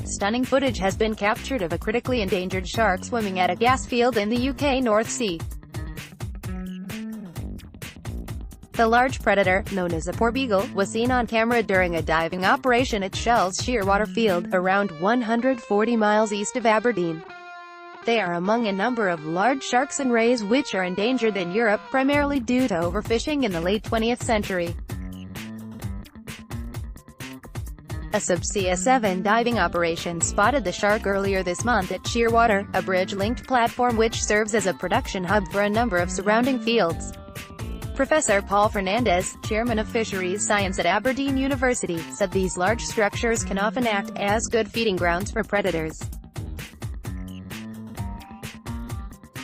Stunning footage has been captured of a critically endangered shark swimming at a gas field in the UK North Sea. The large predator, known as a porbeagle, was seen on camera during a diving operation at Shell's Shearwater field, around 140 miles east of Aberdeen. They are among a number of large sharks and rays which are endangered in Europe, primarily due to overfishing in the late 20th century. A Subsea 7 diving operation spotted the shark earlier this month at Shearwater, a bridge-linked platform which serves as a production hub for a number of surrounding fields. Professor Paul Fernandez, chairman of Fisheries Science at Aberdeen University, said these large structures can often act as good feeding grounds for predators.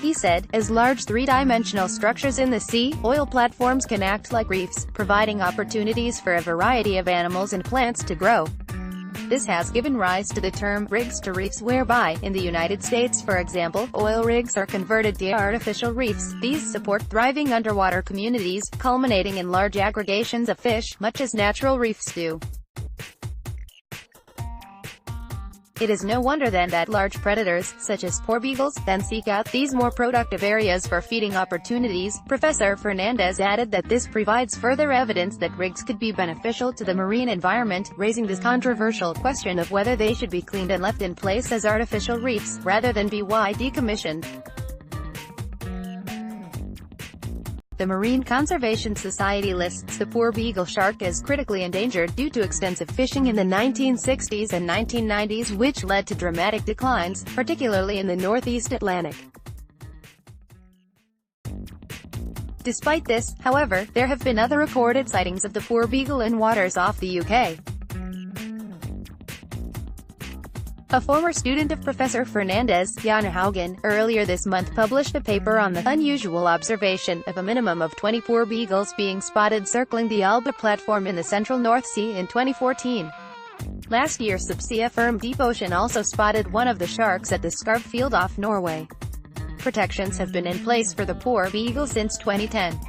He said, as large three-dimensional structures in the sea, oil platforms can act like reefs, providing opportunities for a variety of animals and plants to grow. This has given rise to the term, rigs to reefs, whereby, in the United States for example, oil rigs are converted to artificial reefs. These support thriving underwater communities, culminating in large aggregations of fish, much as natural reefs do. It is no wonder then that large predators, such as porbeagles, then seek out these more productive areas for feeding opportunities. Professor Fernandez added that this provides further evidence that rigs could be beneficial to the marine environment, raising this controversial question of whether they should be cleaned and left in place as artificial reefs, rather than be decommissioned. The Marine Conservation Society lists the porbeagle shark as critically endangered due to extensive fishing in the 1960s and 1990s, which led to dramatic declines, particularly in the northeast Atlantic. Despite this, however, there have been other reported sightings of the porbeagle in waters off the UK. A former student of Professor Fernandez, Jana Haugen, earlier this month published a paper on the unusual observation of a minimum of 20 porbeagles being spotted circling the Alba platform in the central North Sea in 2014. Last year subsea firm Deep Ocean also spotted one of the sharks at the Skarv field off Norway. Protections have been in place for the porbeagle since 2010.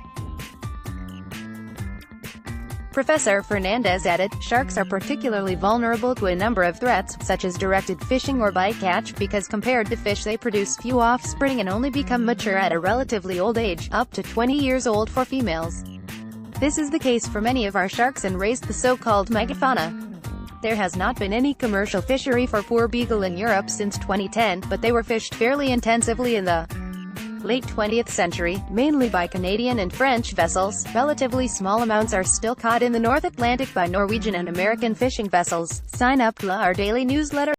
Professor Fernandez added, sharks are particularly vulnerable to a number of threats, such as directed fishing or bycatch, because compared to fish they produce few offspring and only become mature at a relatively old age, up to 20 years old for females. This is the case for many of our sharks and raised the so-called megafauna. There has not been any commercial fishery for porbeagle in Europe since 2010, but they were fished fairly intensively in the late 20th century, mainly by Canadian and French vessels. Relatively small amounts are still caught in the North Atlantic by Norwegian and American fishing vessels. Sign up to our daily newsletter.